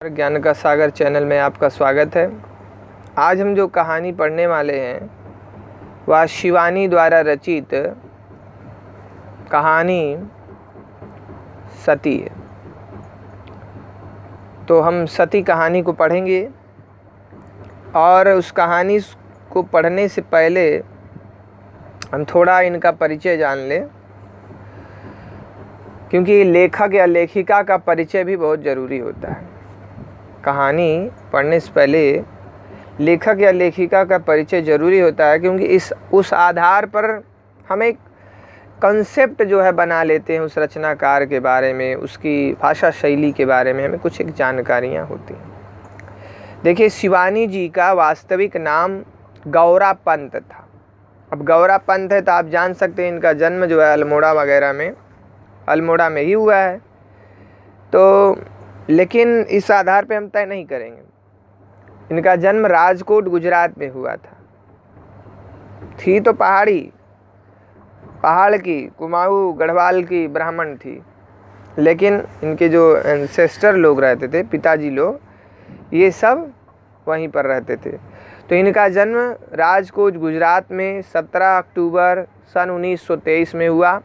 ज्ञान का सागर चैनल में आपका स्वागत है। आज हम जो कहानी पढ़ने वाले हैं वह शिवानी द्वारा रचित कहानी सती है। तो हम सती कहानी को पढ़ेंगे और उस कहानी को पढ़ने से पहले हम थोड़ा इनका परिचय जान लें, क्योंकि लेखक या लेखिका का परिचय भी बहुत ज़रूरी होता है। कहानी पढ़ने से पहले लेखक या लेखिका का परिचय ज़रूरी होता है, क्योंकि उस आधार पर हम एक कंसेप्ट जो है बना लेते हैं उस रचनाकार के बारे में, उसकी भाषा शैली के बारे में हमें कुछ एक जानकारियाँ होती हैं। देखिए, शिवानी जी का वास्तविक नाम गौरा पंत था। अब गौरा पंत है तो आप जान सकते हैं इनका जन्म जो है अल्मोड़ा में ही हुआ है। तो लेकिन इस आधार पे हम तय नहीं करेंगे। इनका जन्म राजकोट गुजरात में हुआ था। थी तो पहाड़ की कुमाऊँ गढ़वाल की ब्राह्मण थी, लेकिन इनके जो एंसेस्टर लोग रहते थे, पिताजी लोग, ये सब वहीं पर रहते थे। तो इनका जन्म राजकोट गुजरात में 17 अक्टूबर सन 1923 में हुआ।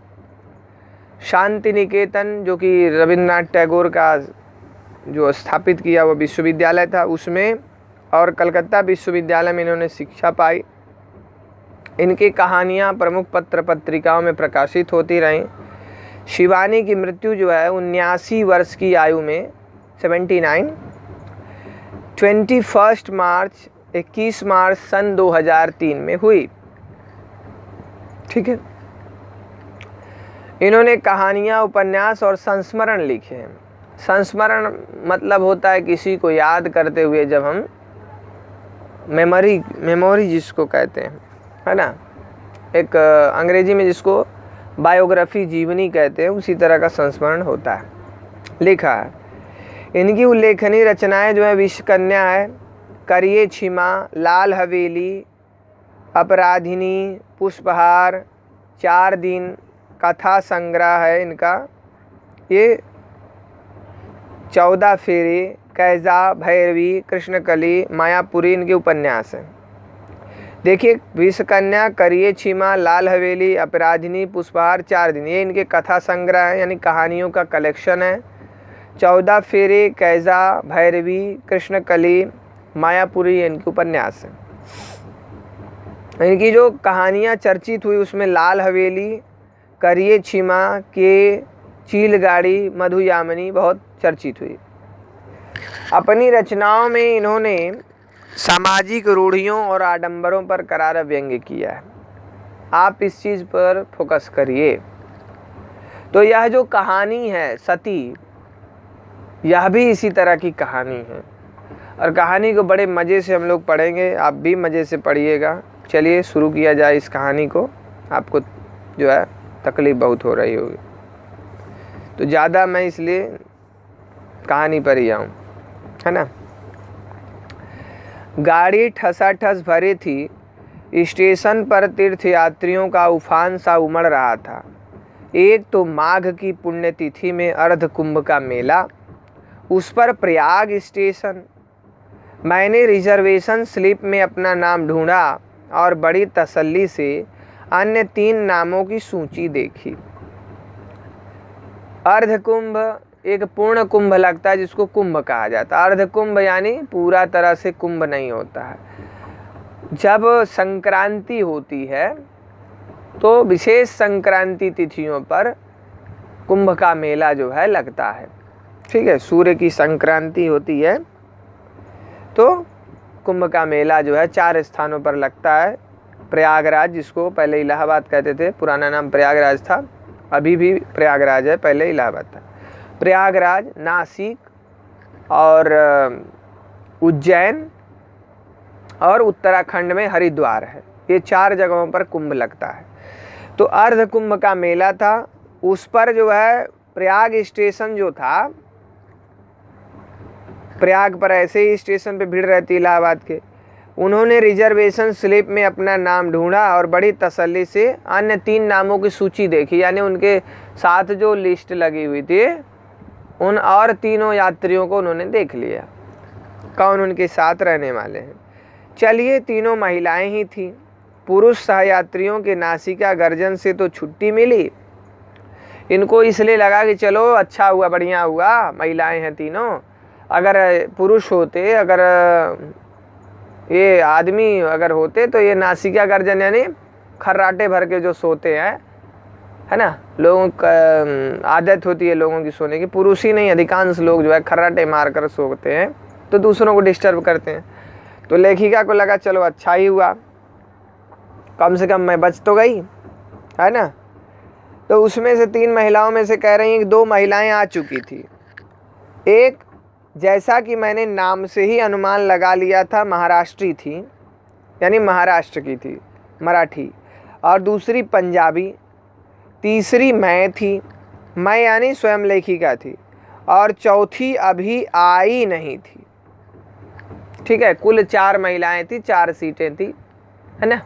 शांति निकेतन, जो कि रविन्द्रनाथ टैगोर का जो स्थापित किया वो विश्वविद्यालय था, उसमें, और कलकत्ता विश्वविद्यालय में इन्होंने शिक्षा पाई। इनकी कहानियाँ प्रमुख पत्र पत्रिकाओं में प्रकाशित होती रहीं। शिवानी की मृत्यु जो है 79 वर्ष की आयु में 79 21 मार्च सन 2003 में हुई। ठीक है। इन्होंने कहानियाँ, उपन्यास और संस्मरण लिखे हैं। संस्मरण मतलब होता है किसी को याद करते हुए, जब हम मेमोरी जिसको कहते हैं, है ना, एक अंग्रेजी में जिसको बायोग्राफी, जीवनी कहते हैं, उसी तरह का संस्मरण होता है, लिखा है। इनकी उल्लेखनीय रचनाएं जो है विषकन्या है, करिए छिमा, लाल हवेली, अपराधिनी, पुष्पहार, 4 दिन, कथा संग्रह है इनका, ये 14 फेरे, कैजा, भैरवी, कृष्णकली, मायापुरी इनके उपन्यास हैं। देखिए, विषकन्या, करिए छिमा, लाल हवेली, अपराधिनी, पुष्पहार, 4 दिन, ये इनके कथा संग्रह है, यानी कहानियों का कलेक्शन है। 14 फेरे, कैजा, भैरवी, कृष्णकली, मायापुरी इनके उपन्यास हैं। इनकी जो कहानियाँ चर्चित हुई उसमें लाल हवेली, करिए छिमा के चीलगाड़ी, मधुयामिनी बहुत चर्चित हुई। अपनी रचनाओं में इन्होंने सामाजिक रूढ़ियों और आडंबरों पर करारा व्यंग्य किया है। आप इस चीज़ पर फोकस करिए। तो यह जो कहानी है सती, यह भी इसी तरह की कहानी है, और कहानी को बड़े मज़े से हम लोग पढ़ेंगे। आप भी मज़े से पढ़िएगा। चलिए शुरू किया जाए इस कहानी को। आपको जो है तकलीफ़ बहुत हो रही होगी, तो ज़्यादा मैं इसलिए कहानी पर ही आऊँ, है ना। गाड़ी ठसाठस भरी थी। स्टेशन पर तीर्थयात्रियों का उफान सा उमड़ रहा था। एक तो माघ की पुण्यतिथि में अर्ध कुंभ का मेला, उस पर प्रयाग स्टेशन। मैंने रिजर्वेशन स्लिप में अपना नाम ढूंढा और बड़ी तसल्ली से अन्य 3 नामों की सूची देखी। अर्ध कुंभ एक पूर्ण कुंभ लगता है, जिसको कुंभ कहा जाता है। अर्ध कुंभ यानी पूरा तरह से कुंभ नहीं होता है। जब संक्रांति होती है तो विशेष संक्रांति तिथियों पर कुंभ का मेला जो है लगता है। ठीक है, सूर्य की संक्रांति होती है तो कुंभ का मेला जो है 4 स्थानों पर लगता है। प्रयागराज, जिसको पहले इलाहाबाद कहते थे, पुराना नाम प्रयागराज था, अभी भी प्रयागराज है, पहले इलाहाबाद था। प्रयागराज, नासिक और उज्जैन और उत्तराखंड में हरिद्वार है। ये 4 जगहों पर कुंभ लगता है। तो अर्ध कुंभ का मेला था। उस पर जो है प्रयाग स्टेशन जो था, प्रयाग पर ऐसे ही स्टेशन पे भीड़ रहती इलाहाबाद के, उन्होंने रिजर्वेशन स्लिप में अपना नाम ढूंढा और बड़ी तसल्ली से अन्य 3 नामों की सूची देखी, यानी उनके साथ जो लिस्ट लगी हुई थी उन और तीनों यात्रियों को उन्होंने देख लिया, कौन उनके साथ रहने वाले हैं। चलिए, तीनों महिलाएं ही थीं। पुरुष सहयात्रियों के नासिका गर्जन से तो छुट्टी मिली। इनको इसलिए लगा कि चलो अच्छा हुआ, बढ़िया हुआ, महिलाएं हैं तीनों। अगर पुरुष होते, अगर ये आदमी अगर होते तो ये नासिका गर्जन यानी खर्राटे भर के जो सोते हैं, है ना, लोगों का आदत होती है लोगों की सोने की, पुरुष ही नहीं अधिकांश लोग जो है खर्राटे मार कर सोते हैं तो दूसरों को डिस्टर्ब करते हैं। तो लेखिका को लगा चलो अच्छा ही हुआ, कम से कम मैं बच तो गई, है ना। तो उसमें से 3 महिलाओं में से कह रही हैं कि 2 महिलाएं आ चुकी थी। एक, जैसा कि मैंने नाम से ही अनुमान लगा लिया था, महाराष्ट्री थी, यानी महाराष्ट्र की थी, मराठी, और दूसरी पंजाबी, तीसरी मैं थी, मैं यानी स्वयं लेखिका थी, और चौथी अभी आई नहीं थी। ठीक है, कुल 4 महिलाएं थी, 4 सीटें थी, है ना।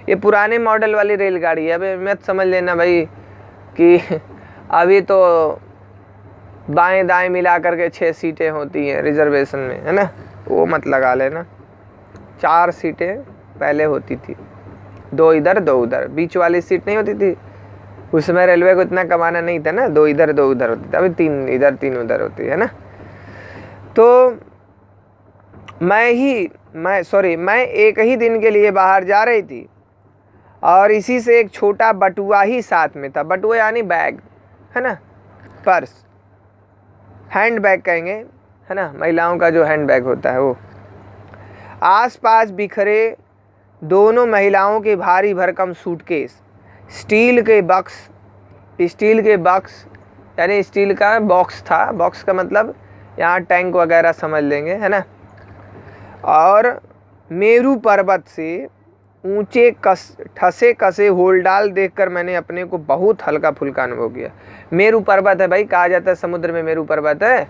ये पुराने मॉडल वाली रेलगाड़ी है। अभी मत समझ लेना भाई कि अभी तो बाएं दाएं मिला करके 6 सीटें होती हैं रिजर्वेशन में, है ना, वो मत लगा लेना। 4 सीटें पहले होती थी, 2 इधर 2 उधर, बीच वाली सीट नहीं होती थी। उस समय रेलवे को इतना कमाना नहीं था ना, 2 इधर 2 उधर होती थी। अभी 3 इधर 3 उधर होती है ना। तो मैं एक ही दिन के लिए बाहर जा रही थी और इसी से एक छोटा बटुआ ही साथ में था। बटुआ यानी बैग, है ना, पर्स, हैंड बैग कहेंगे, है ना, महिलाओं का जो हैंड बैग होता है वो। आसपास बिखरे दोनों महिलाओं के भारी भरकम सूटकेस, स्टील के बक्स यानी स्टील का बॉक्स था, बॉक्स का मतलब यहाँ टैंक वगैरह समझ लेंगे, है ना। और मेरू पर्वत से ऊंचे ठसे कसे होलडाल देखकर मैंने अपने को बहुत हल्का फुल्का अनुभव किया। मेरू पर्वत है भाई, कहा जाता है समुद्र में मेरू पर्वत है,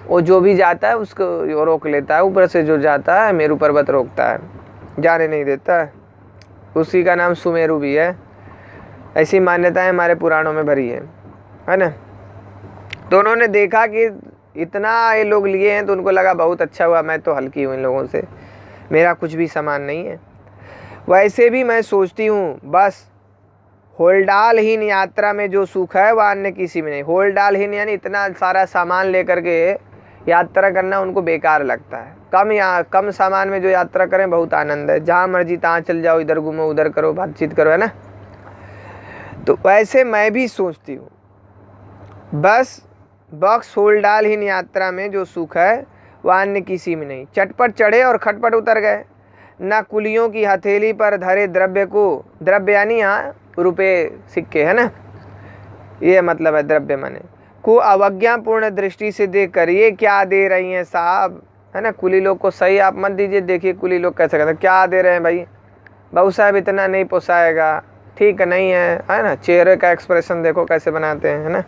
वो जो भी जाता है उसको रोक लेता है, ऊपर से जो जाता है मेरू पर्वत रोकता है, जाने नहीं देता है। उसी का नाम सुमेरु भी है, ऐसी मान्यताएं हमारे पुराणों में भरी है ना। तो उन्होंने देखा कि इतना ये लोग लिए हैं तो उनको लगा बहुत अच्छा हुआ, मैं तो हल्की हूँ इन लोगों से, मेरा कुछ भी सामान नहीं है। वैसे भी मैं सोचती हूँ बस होलडालहीन यात्रा में जो सुख है वह अन्य किसी में नहीं। होलडालहीन यानी इतना सारा सामान लेकर के यात्रा करना उनको बेकार लगता है। कम सामान में जो यात्रा करें बहुत आनंद है, जहाँ मर्जी तहाँ चल जाओ, इधर घूमो उधर करो, बातचीत करो, है ना। तो वैसे मैं भी सोचती हूँ बस बॉक्स होलडालहीन यात्रा में जो सुख है वह अन्य किसी में नहीं। चटपट चढ़े और खटपट उतर गए। न कुलियों की हथेली पर धरे द्रव्य यानी यहाँ रुपये सिक्के, है ना, ये मतलब है द्रव्य माने, को अवज्ञापूर्ण दृष्टि से देखकर ये क्या दे रही हैं साहब, है ना। कुली लोग को सही आप मत दीजिए, देखिए कुली लोग कैसे कहते हैं, क्या दे रहे हैं भाई, बाबू साहब इतना नहीं पोसाएगा, ठीक नहीं है ना। चेहरे का एक्सप्रेशन देखो कैसे बनाते हैं, है ना।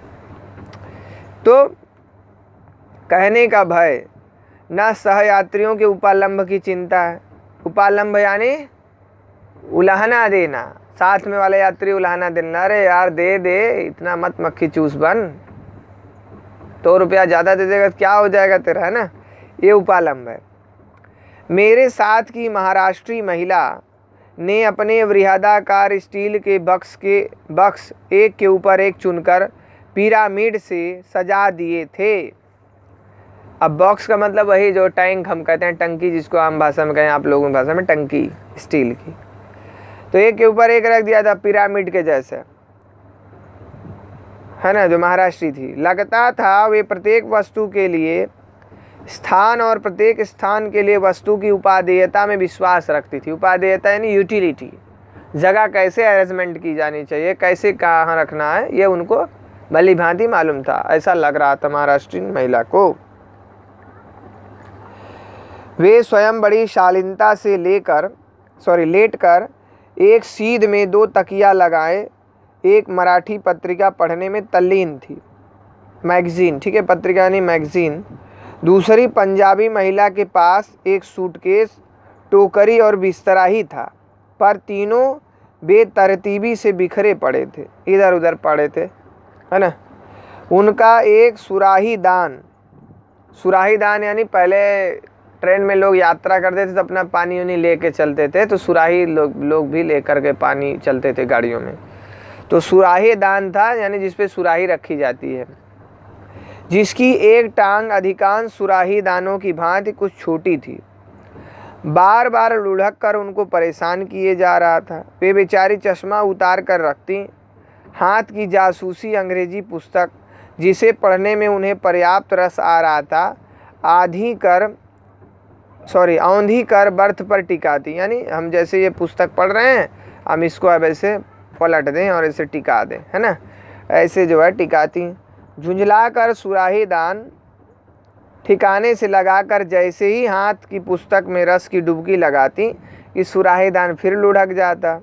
तो कहने का भय, न सहयात्रियों के उपालंब की चिंता है। उपालंब यानी उलाहना देना, साथ में वाले यात्री उलाहना देना, अरे यार दे दे, इतना मत मक्खी चूस बन, 2 रुपया ज़्यादा दे देगा क्या हो जाएगा तेरा, है ना, ये उपालंब है। मेरे साथ की महाराष्ट्री महिला ने अपने वृहदाकार स्टील के बक्स एक के ऊपर एक चुनकर पिरामिड से सजा दिए थे। अब बॉक्स का मतलब वही जो टैंक हम कहते हैं, टंकी जिसको आम भाषा में कहें, आप लोगों की भाषा में टंकी, स्टील की। तो एक के ऊपर एक रख दिया था पिरामिड के जैसे, है ना, जो महाराष्ट्री थी। लगता था वे प्रत्येक वस्तु के लिए स्थान और प्रत्येक स्थान के लिए वस्तु की उपादेयता में विश्वास रखती थी। उपादेयता यानी यूटिलिटी, जगह कैसे अरेंजमेंट की जानी चाहिए, कैसे कहाँ रखना है, ये उनको भली भांति मालूम था, ऐसा लग रहा था महाराष्ट्रीय महिला को। वे स्वयं बड़ी शालीनता से लेटकर एक सीध में 2 तकिया लगाए एक मराठी पत्रिका पढ़ने में तल्लीन थी, मैगजीन, ठीक है, पत्रिका यानी मैगजीन। दूसरी पंजाबी महिला के पास एक सूटकेस, टोकरी और बिस्तरा ही था, पर तीनों बेतरतीबी से बिखरे पड़े थे, इधर उधर पड़े थे, है ना। उनका एक सुराही दान यानी पहले ट्रेन में लोग यात्रा करते थे तो अपना पानी उनी लेके चलते थे, तो सुराही लोग भी लेकर के पानी चलते थे गाड़ियों में। तो सुराही दान था, यानी जिस पे सुराही रखी जाती है, जिसकी एक टांग अधिकांश सुराही दानों की भांति कुछ छोटी थी। बार बार लुढ़क कर उनको परेशान किए जा रहा था। वे बेचारी चश्मा उतार कर रखती, हाथ की जासूसी अंग्रेजी पुस्तक जिसे पढ़ने में उन्हें पर्याप्त रस आ रहा था औंधी कर बर्थ पर टिकाती, यानी हम जैसे ये पुस्तक पढ़ रहे हैं हम इसको अब ऐसे पलट दें और इसे टिका दें, है ना, ऐसे जो है टिकाती। झुंझला कर सुराही दान ठिकाने से लगाकर जैसे ही हाथ की पुस्तक में रस की डुबकी लगाती कि सुराही दान फिर लुढ़क जाता।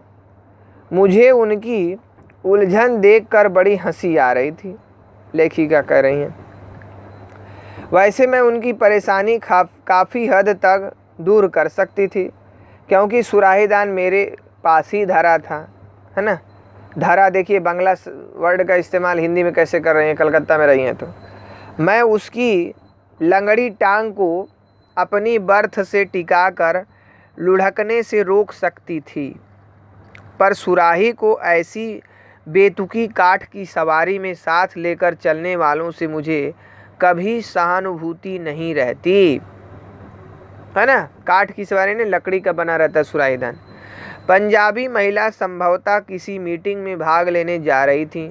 मुझे उनकी उलझन देखकर बड़ी हंसी आ रही थी, लेखिका कह रही हैं। वैसे मैं उनकी परेशानी काफ़ी हद तक दूर कर सकती थी, क्योंकि सुराही दान मेरे पास ही धरा था, है ना। धरा देखिए बांग्ला वर्ड का इस्तेमाल हिंदी में कैसे कर रही हैं, कलकत्ता में रही हैं तो। मैं उसकी लंगड़ी टांग को अपनी बर्थ से टिकाकर लुढ़कने से रोक सकती थी, पर सुराही को ऐसी बेतुकी काठ की सवारी में साथ लेकर चलने वालों से मुझे कभी सहानुभूति नहीं रहती, है ना। काठ की सवारी ने लकड़ी का बना रहता है सुराहीदान। पंजाबी महिला संभवतः किसी मीटिंग में भाग लेने जा रही थी,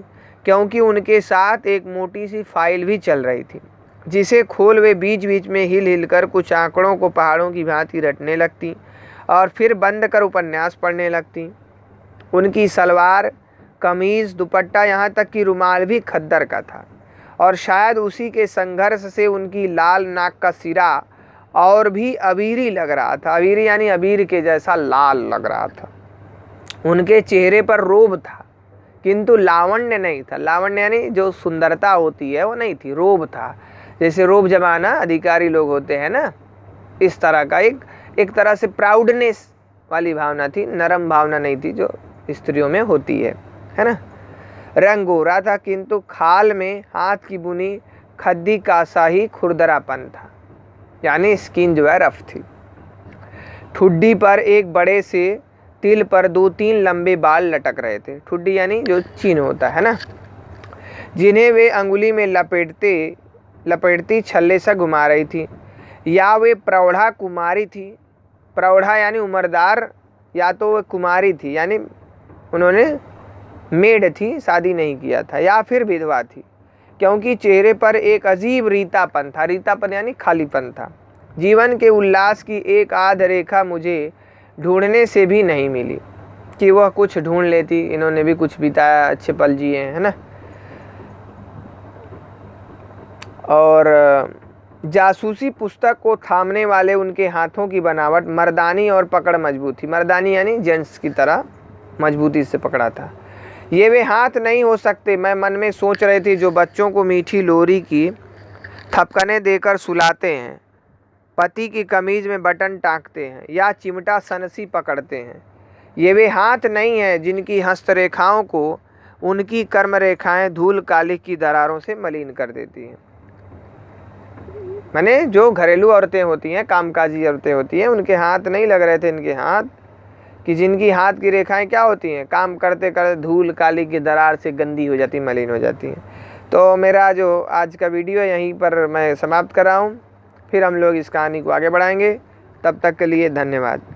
क्योंकि उनके साथ एक मोटी सी फाइल भी चल रही थी, जिसे खोल वे बीच बीच में हिल हिल कर कुछ आंकड़ों को पहाड़ों की भांति रटने लगती और फिर बंद कर उपन्यास पढ़ने लगती। उनकी सलवार, कमीज़, दुपट्टा, यहाँ तक कि रुमाल भी खद्दर का था, और शायद उसी के संघर्ष से उनकी लाल नाक का सिरा और भी अबीरी लग रहा था। अबीरी यानी अबीर के जैसा लाल लग रहा था। उनके चेहरे पर रोब था, किंतु लावण्य नहीं था। लावण्य यानी जो सुंदरता होती है वो नहीं थी, रोब था। जैसे रोब जमाना अधिकारी लोग होते हैं ना, इस तरह का एक तरह से प्राउडनेस वाली भावना थी, नरम भावना नहीं थी जो स्त्रियों में होती है ना। रंग गोरा था, किंतु खाल में हाथ की बुनी खद्दी का सा ही खुरदरापन था, यानी स्किन जो है रफ थी। ठुड्डी पर एक बड़े से तिल पर 2-3 लंबे बाल लटक रहे थे। ठुड्डी यानी जो चिन्ह होता है ना, जिन्हें वे अंगुली में लपेटती छल्ले से घुमा रही थी। या वे प्रौढ़ा कुमारी थी, प्रौढ़ा यानी उम्रदार, या तो वे कुमारी थी यानी उन्होंने मेड थी, शादी नहीं किया था, या फिर विधवा थी, क्योंकि चेहरे पर एक अजीब रीतापन था। रीतापन यानी खालीपन था। जीवन के उल्लास की एक आध रेखा मुझे ढूंढने से भी नहीं मिली कि वह कुछ ढूंढ लेती। इन्होंने भी कुछ बिताया, अच्छे पल जिए, है ना। और जासूसी पुस्तक को थामने वाले उनके हाथों की बनावट मर्दानी और पकड़ मजबूत थी। मर्दानी यानी जेंट्स की तरह मजबूती से पकड़ा था। ये वे हाथ नहीं हो सकते, मैं मन में सोच रही थी, जो बच्चों को मीठी लोरी की थपकने देकर सुलाते हैं, पति की कमीज में बटन टाँकते हैं या चिमटा सनसी पकड़ते हैं। ये वे हाथ नहीं हैं जिनकी हस्तरेखाओं को उनकी कर्म रेखाएं धूल कालिक की दरारों से मलिन कर देती हैं। माने जो घरेलू औरतें होती हैं, कामकाजी औरतें होती हैं, उनके हाथ नहीं लग रहे थे इनके हाथ, कि जिनकी हाथ की रेखाएं क्या होती हैं, काम करते करते धूल काली की दरार से गंदी हो जाती, मलिन हो जाती हैं। तो मेरा जो आज का वीडियो यहीं पर मैं समाप्त कर रहा हूँ, फिर हम लोग इस कहानी को आगे बढ़ाएंगे। तब तक के लिए धन्यवाद।